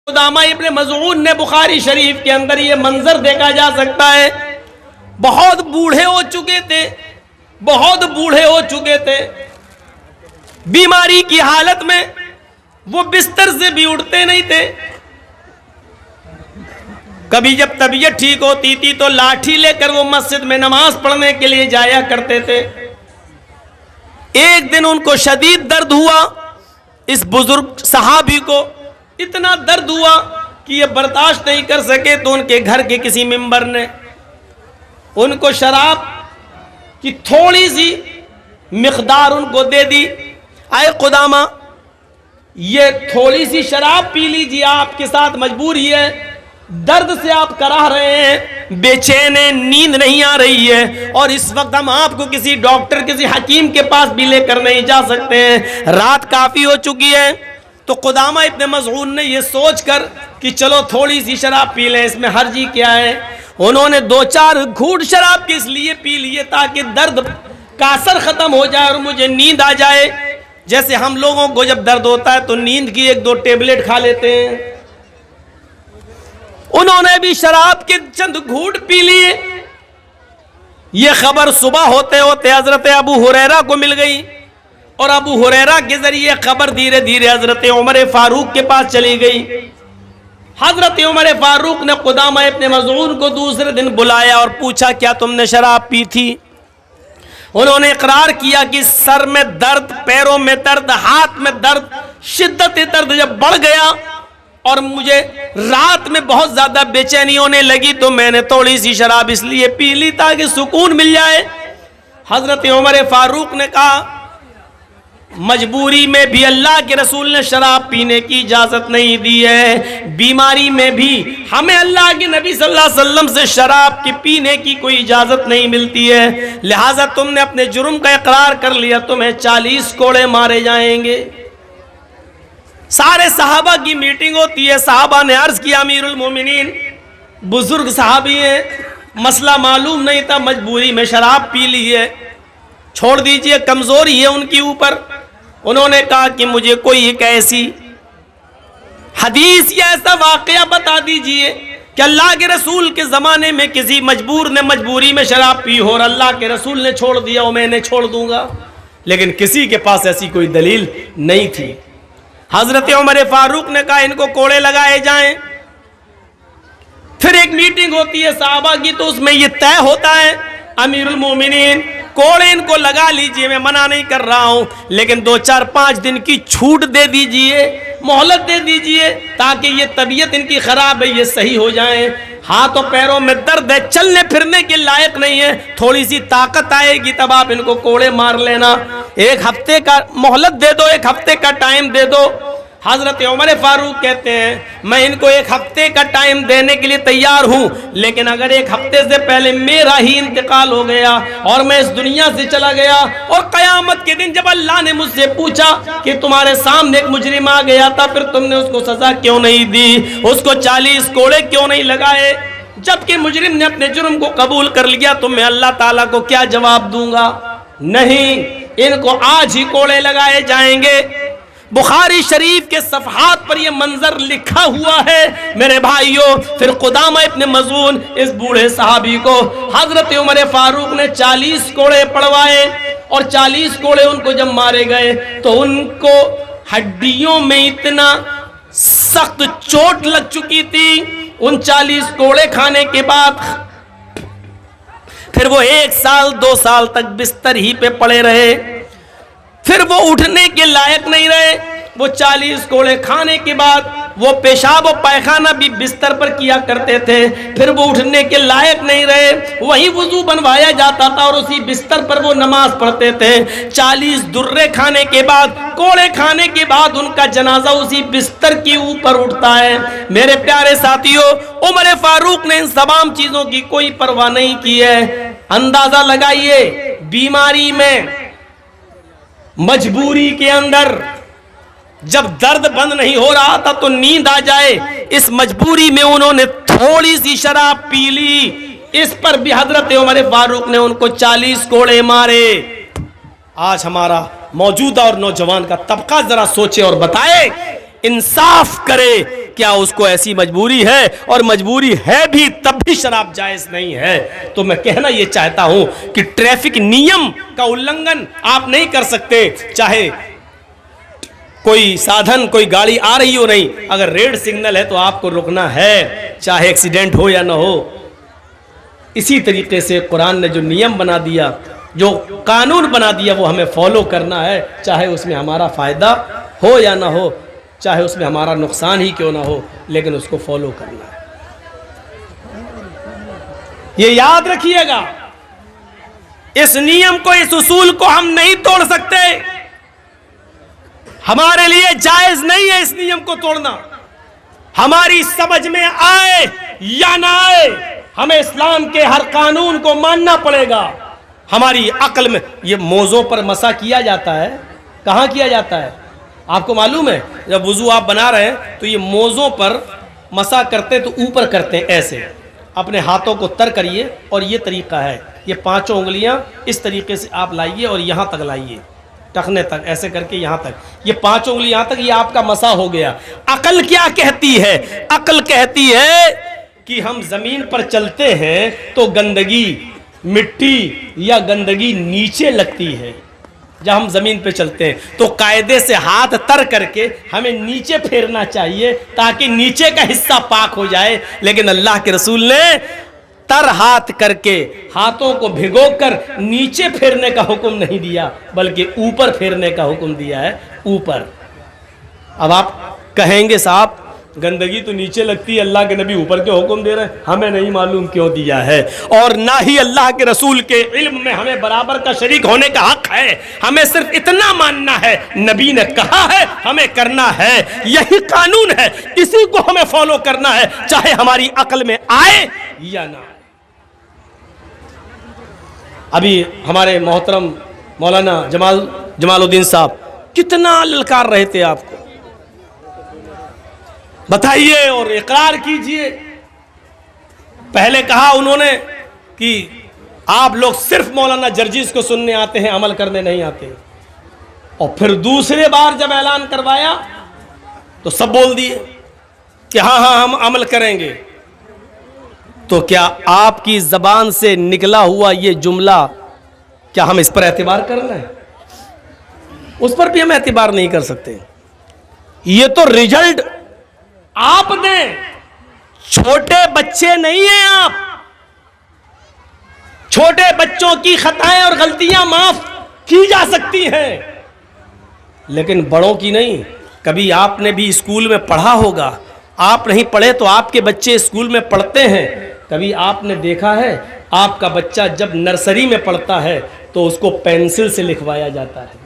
قدامہ ابن مظعون نے بخاری شریف کے اندر یہ منظر دیکھا جا سکتا ہے، بہت بوڑھے ہو چکے تھے، بہت بوڑھے ہو چکے تھے، بیماری کی حالت میں وہ بستر سے بھی اٹھتے نہیں تھے۔ کبھی جب طبیعت ٹھیک ہوتی تھی تو لاٹھی لے کر وہ مسجد میں نماز پڑھنے کے لیے جایا کرتے تھے۔ ایک دن ان کو شدید درد ہوا، اس بزرگ صحابی کو اتنا درد ہوا کہ یہ برداشت نہیں کر سکے، تو ان کے گھر کے کسی ممبر نے ان کو شراب کی تھوڑی سی مقدار ان کو دے دی۔ اے قدامہ، یہ تھوڑی سی شراب پی لیجیے، آپ کے ساتھ مجبوری ہے، درد سے آپ کراہ رہے ہیں، بے چین ہیں، نیند نہیں آ رہی ہے، اور اس وقت ہم آپ کو کسی ڈاکٹر کسی حکیم کے پاس بھی لے کر نہیں جا سکتے ہیں، رات کافی ہو چکی ہے۔ تو قدامہ ابن مظعون نے یہ سوچ کر کہ چلو تھوڑی سی شراب پی لیں، اس میں حرجی کیا ہے، انہوں نے 2-4 گھونٹ شراب کے اس لیے پی لیے تاکہ درد کا اثر ختم ہو جائے اور مجھے نیند آ جائے۔ جیسے ہم لوگوں کو جب درد ہوتا ہے تو نیند کی 1-2 ٹیبلٹ کھا لیتے ہیں، انہوں نے بھی شراب کے چند گھونٹ پی لیے۔ یہ خبر صبح ہوتے ہوتے حضرت ابو ہریرہ کو مل گئی، اور ابو ہریرہ کے ذریعے خبر دھیرے دھیرے حضرت عمر فاروق کے پاس چلی گئی۔ حضرت عمر فاروق نے قدامہ ابن مظعون کو دوسرے دن بلایا اور پوچھا کیا تم نے شراب پی تھی؟ انہوں نے اقرار کیا کہ سر میں درد، پیروں میں درد، ہاتھ میں درد، شدت درد جب بڑھ گیا اور مجھے رات میں بہت زیادہ بے چینی ہونے لگی تو میں نے تھوڑی سی شراب اس لیے پی لی تاکہ سکون مل جائے۔ حضرت عمر فاروق نے کہا مجبوری میں بھی اللہ کے رسول نے شراب پینے کی اجازت نہیں دی ہے، بیماری میں بھی ہمیں اللہ کے نبی صلی اللہ علیہ وسلم سے شراب کی پینے کی کوئی اجازت نہیں ملتی ہے، لہٰذا تم نے اپنے جرم کا اقرار کر لیا، تمہیں 40 کوڑے مارے جائیں گے۔ سارے صحابہ کی میٹنگ ہوتی ہے، صحابہ نے عرض کیا امیر المومنین، بزرگ صحابی ہیں، مسئلہ معلوم نہیں تھا، مجبوری میں شراب پی لی ہے، چھوڑ دیجئے، کمزوری ہے ان کی اوپر۔ انہوں نے کہا کہ مجھے کوئی ایک ایسی حدیث یا ایسا واقعہ بتا دیجئے کہ اللہ کے رسول کے زمانے میں کسی مجبور نے مجبوری میں شراب پی ہو اور اللہ کے رسول نے چھوڑ دیا ہو، میں نے چھوڑ دوں گا، لیکن کسی کے پاس ایسی کوئی دلیل نہیں تھی۔ حضرت عمر فاروق نے کہا ان کو کوڑے لگائے جائیں۔ پھر ایک میٹنگ ہوتی ہے صحابہ کی، تو اس میں یہ طے ہوتا ہے امیر المومنین کوڑے ان کو لگا لیجئے، میں منع نہیں کر رہا ہوں، لیکن 2-4-5 دن کی چھوٹ دے دیجئے، مہلت دے دیجئے تاکہ یہ طبیعت ان کی خراب ہے، یہ صحیح ہو جائیں، ہاتھوں پیروں میں درد ہے، چلنے پھرنے کے لائق نہیں ہے، تھوڑی سی طاقت آئے گی تب آپ ان کو کوڑے مار لینا، 1 ہفتے کا مہلت دے دو، 1 ہفتے کا ٹائم دے دو۔ حضرت عمر فاروق کہتے ہیں میں ان کو 1 ہفتے کا ٹائم دینے کے لیے تیار ہوں، لیکن اگر 1 ہفتے سے پہلے میرا ہی انتقال ہو گیا اور میں اس دنیا سے چلا گیا اور قیامت کے دن جب اللہ نے مجھ سے پوچھا کہ تمہارے سامنے ایک مجرم آ گیا تھا پھر تم نے اس کو سزا کیوں نہیں دی، اس کو 40 کوڑے کیوں نہیں لگائے، جبکہ مجرم نے اپنے جرم کو قبول کر لیا، تو میں اللہ تعالیٰ کو کیا جواب دوں گا؟ نہیں، ان کو آج ہی کوڑے لگائے جائیں گے۔ بخاری شریف کے صفحات پر یہ منظر لکھا ہوا ہے میرے بھائیوں۔ پھر قدامہ ابن مظعون اس بوڑھے صحابی کو حضرت عمر فاروق نے 40 کوڑے پڑوائے، اور 40 کوڑے ان کو جب مارے گئے تو ان کو ہڈیوں میں اتنا سخت چوٹ لگ چکی تھی، ان 40 کوڑے کھانے کے بعد پھر وہ 1 سال 2 سال تک بستر ہی پہ پڑے رہے، پھر وہ اٹھنے کے لائق نہیں رہے۔ وہ 40 کوڑے کھانے کے بعد وہ پیشاب و پائخانہ بھی بستر پر کیا کرتے تھے، پھر وہ اٹھنے کے لائق نہیں رہے، وہی وضو بنوایا جاتا تھا اور اسی بستر پر وہ نماز پڑھتے تھے۔ 40 درے کھانے کے بعد، کوڑے کھانے کے بعد ان کا جنازہ اسی بستر کے اوپر اٹھتا ہے۔ میرے پیارے ساتھیوں، عمر فاروق نے ان تمام چیزوں کی کوئی پرواہ نہیں کی ہے۔ اندازہ لگائیے، بیماری میں، مجبوری کے اندر، جب درد بند نہیں ہو رہا تھا تو نیند آ جائے، اس مجبوری میں انہوں نے تھوڑی سی شراب پی لی، اس پر بھی حضرت عمر فاروق نے ان کو 40 کوڑے مارے۔ آج ہمارا موجودہ اور نوجوان کا طبقہ ذرا سوچے اور بتائے انصاف کرے. کیا اس کو ایسی مجبوری ہے؟ اور مجبوری ہے بھی تب بھی شراب جائز نہیں ہے. تو میں کہنا یہ چاہتا ہوں کہ ٹریفک نیم کا النگھن آپ نہیں کر سکتے، چاہے کوئی سادھن کوئی گاڑی آ رہی ہو نہیں، اگر ریڈ سگنل ہے تو آپ کو رکنا ہے، چاہے ایکسیڈنٹ ہو یا نہ ہو. اسی طریقے سے قرآن نے جو نیم بنا دیا، جو قانون بنا دیا، وہ ہمیں فالو کرنا ہے، چاہے اس میں ہمارا فائدہ ہو یا نہ ہو، چاہے اس میں ہمارا نقصان ہی کیوں نہ ہو، لیکن اس کو فالو کرنا ہے. یہ یاد رکھیے گا، اس نیم کو، اس اصول کو ہم نہیں توڑ سکتے. ہمارے لیے جائز نہیں ہے اس نیم کو توڑنا. ہماری سمجھ میں آئے یا نہ آئے، ہمیں اسلام کے ہر قانون کو ماننا پڑے گا. ہماری عقل میں یہ موزوں پر مسح کیا جاتا ہے. کہاں کیا جاتا ہے آپ کو معلوم ہے؟ جب وضو آپ بنا رہے ہیں تو یہ موزوں پر مسح کرتے تو اوپر کرتے ہیں ایسے. اپنے ہاتھوں کو تر کریے اور یہ طریقہ ہے، یہ 5 انگلیاں اس طریقے سے آپ لائیے اور یہاں تک لائیے، ٹخنے تک، ایسے کر کے یہاں تک، یہ 5 انگلی یہاں تک، یہ آپ کا مسح ہو گیا. عقل کیا کہتی ہے؟ عقل کہتی ہے کہ ہم زمین پر چلتے ہیں تو گندگی، مٹی یا گندگی نیچے لگتی ہے. جب ہم زمین پہ چلتے ہیں تو قاعدے سے ہاتھ تر کر کے ہمیں نیچے پھیرنا چاہیے تاکہ نیچے کا حصہ پاک ہو جائے. لیکن اللہ کے رسول نے تر ہاتھ کر کے، ہاتھوں کو بھگو کر نیچے پھیرنے کا حکم نہیں دیا، بلکہ اوپر پھیرنے کا حکم دیا ہے، اوپر. اب آپ کہیں گے صاحب گندگی تو نیچے لگتی ہے، اللہ کے نبی اوپر کے حکم دے رہے ہیں، ہمیں نہیں معلوم کیوں دیا ہے. اور نہ ہی اللہ کے رسول کے علم میں ہمیں برابر کا شریک ہونے کا حق ہے. ہمیں صرف اتنا ماننا ہے، نبی نے کہا ہے ہمیں کرنا ہے، یہی قانون ہے، اسی کو ہمیں فالو کرنا ہے، چاہے ہماری عقل میں آئے یا نہ آئے. ابھی ہمارے محترم مولانا جمال الدین صاحب کتنا للکار رہے تھے آپ کو، بتائیے اور اقرار کیجئے. پہلے کہا انہوں نے کہ آپ لوگ صرف مولانا جرجیز کو سننے آتے ہیں، عمل کرنے نہیں آتے. اور پھر دوسرے بار جب اعلان کروایا تو سب بول دیے کہ ہاں ہاں ہم عمل کریں گے. تو کیا آپ کی زبان سے نکلا ہوا یہ جملہ، کیا ہم اس پر اعتبار کر رہے ہیں؟ اس پر بھی ہم اعتبار نہیں کر سکتے. یہ تو رزلٹ آپ دیں، چھوٹے بچے نہیں ہیں آپ. چھوٹے بچوں کی خطائیں اور غلطیاں معاف کی جا سکتی ہیں لیکن بڑوں کی نہیں. کبھی آپ نے بھی اسکول میں پڑھا ہوگا، آپ نہیں پڑھے تو آپ کے بچے اسکول میں پڑھتے ہیں. کبھی آپ نے دیکھا ہے آپ کا بچہ جب نرسری میں پڑھتا ہے تو اس کو پینسل سے لکھوایا جاتا ہے،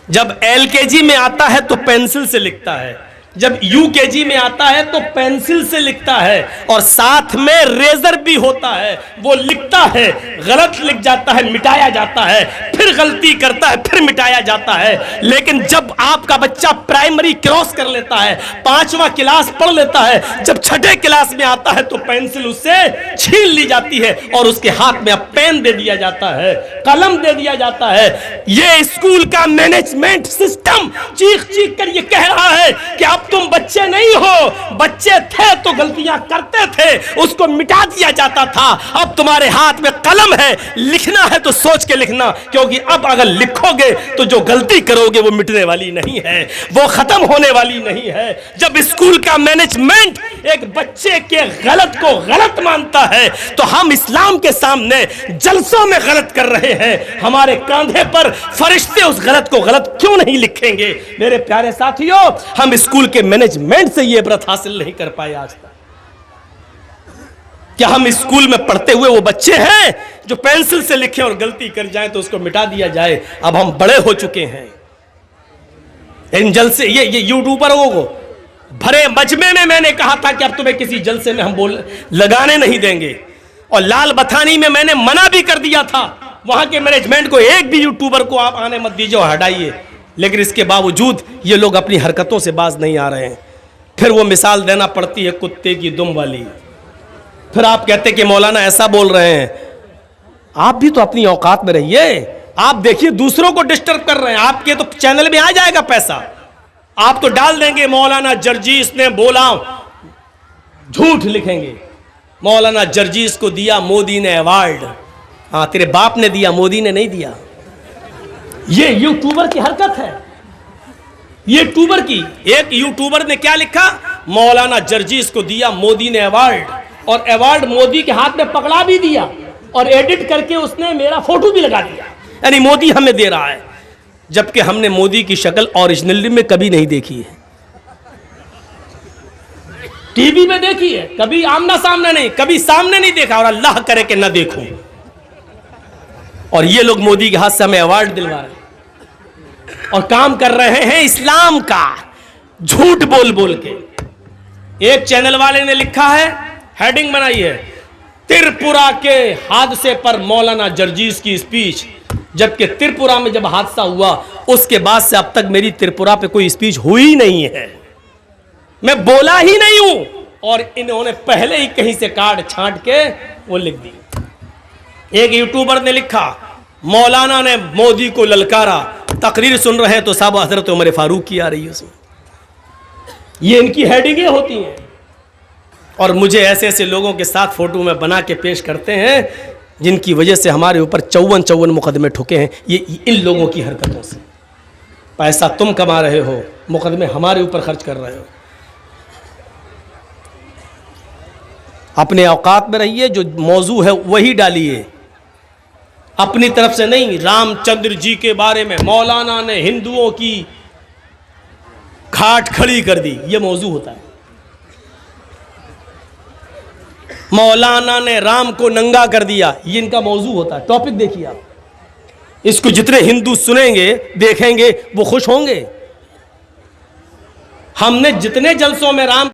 جب LKG میں آتا ہے تو پینسل سے لکھتا ہے، جب UKG میں آتا ہے تو پینسل سے لکھتا ہے، اور ساتھ میں ریزر بھی ہوتا ہے، وہ لکھتا ہے، غلط لکھ جاتا ہے مٹایا جاتا ہے، پھر غلطی کرتا ہے پھر مٹایا جاتا ہے. لیکن جب آپ کا بچہ پرائمری کراس کر لیتا ہے، 5واں کلاس پڑھ لیتا ہے، جب 6ٹھے کلاس میں آتا ہے تو پینسل اس سے چھین لی جاتی ہے اور اس کے ہاتھ میں اب پین دے دیا جاتا ہے، قلم دے دیا جاتا ہے. یہ اسکول کا مینجمنٹ سسٹم چیخ چیخ کر یہ کہہ رہا ہے کہ اب تم بچے نہیں ہو، بچے تھے تو غلطیاں کرتے تھے، اس کو مٹا دیا جاتا تھا، اب تمہارے ہاتھ میں قلم ہے، لکھنا ہے تو سوچ کے لکھنا، کیونکہ اب اگر لکھو گے تو جو غلطی کرو گے وہ مٹنے والی نہیں ہے، وہ ختم ہونے والی نہیں ہے. جب اسکول کا مینجمنٹ ایک بچے کے غلط کو غلط مانتا ہے تو ہم اسلام کے سامنے جلسوں میں غلط کر رہے ہیں. ہمارے کاندھے پر فرشتے اس غلط کو غلط کیوں نہیں لکھیں گے؟ میرے پیارے ساتھیوں، ہم اسکول کے مینجمنٹ سے یہ عبرت حاصل نہیں کر پائے آج تک. کیا ہم اسکول میں پڑھتے ہوئے وہ بچے ہیں جو پینسل سے لکھیں اور غلطی کر جائیں تو اس کو مٹا دیا جائے؟ اب ہم بڑے ہو چکے ہیں. ان جلسے یہ یوٹیوبروں کو بھرے مجمع میں نے کہا تھا کہ اب تمہیں کسی جلسے میں ہم لگانے نہیں دیں گے، اور لال بتھانی میں نے منع بھی کر دیا تھا وہاں کے مینجمنٹ کو، ایک بھی یوٹیوبر کو آپ آنے مت دیجیے اور ہٹائیے. لیکن اس کے باوجود یہ لوگ اپنی حرکتوں سے باز نہیں آ رہے ہیں. پھر وہ مثال دینا پڑتی ہے کتے کی دم والی. پھر آپ کہتے کہ مولانا ایسا بول رہے ہیں. آپ بھی تو اپنی اوقات میں رہیے. آپ دیکھیے دوسروں کو ڈسٹرب کر رہے ہیں، آپ کے تو چینل میں آ جائے گا پیسہ. آپ تو ڈال دیں گے مولانا جرجیس نے بولا، جھوٹ لکھیں گے مولانا جرجیس کو دیا مودی نے ایوارڈ. ہاں تیرے باپ نے دیا، مودی نے نہیں دیا. یہ یوٹیوبر کی حرکت ہے. یوٹیوبر کی ایک یوٹیوبر نے کیا لکھا، مولانا جرجیس کو دیا مودی نے ایوارڈ، اور ایوارڈ مودی کے ہاتھ میں پکڑا بھی دیا، اور ایڈٹ کر کے اس نے میرا فوٹو بھی لگا دیا. یعنی مودی ہمیں دے رہا ہے، جبکہ ہم نے مودی کی شکل اوریجنلی میں کبھی نہیں دیکھی ہے. ٹی وی میں دیکھی ہے، کبھی آمنا سامنا نہیں، کبھی سامنے نہیں دیکھا، اور اللہ کرے کہ نہ دیکھوں. اور یہ لوگ مودی کے ہاتھ سے ہمیں ایوارڈ دلوا رہے ہیں اور کام کر رہے ہیں اسلام کا، جھوٹ بول بول کے. ایک چینل والے نے لکھا ہے، ہیڈنگ بنائی ہے، ترپورہ کے حادثے پر مولانا جرجیس کی اسپیچ. جبکہ ترپورہ میں جب حادثہ ہوا اس کے بعد سے اب تک میری ترپورہ پہ کوئی اسپیچ ہوئی نہیں ہے، میں بولا ہی نہیں ہوں. اور انہوں نے پہلے ہی کہیں سے کارڈ چھانٹ کے وہ لکھ دی. ایک یوٹیوبر نے لکھا، مولانا نے مودی کو للکارا، تقریر سن رہے ہیں تو صاحب حضرت عمر فاروق کی آ رہی ہے اس میں. یہ ان کی ہیڈنگیں ہوتی ہیں، اور مجھے ایسے ایسے لوگوں کے ساتھ فوٹو میں بنا کے پیش کرتے ہیں جن کی وجہ سے ہمارے اوپر 54 مقدمے ٹھکے ہیں. یہ ان لوگوں کی حرکتوں سے. پیسہ تم کما رہے ہو، مقدمے ہمارے اوپر خرچ کر رہے ہو. اپنے اوقات میں رہیے، جو موضوع ہے وہی ڈالیے، اپنی طرف سے نہیں. رام چندر جی کے بارے میں مولانا نے ہندوؤں کی کھاٹ کھڑی کر دی، یہ موضوع ہوتا ہے. مولانا نے رام کو ننگا کر دیا، یہ ان کا موضوع ہوتا ہے. ٹاپک دیکھیے آپ. اس کو جتنے ہندو سنیں گے دیکھیں گے وہ خوش ہوں گے. ہم نے جتنے جلسوں میں رام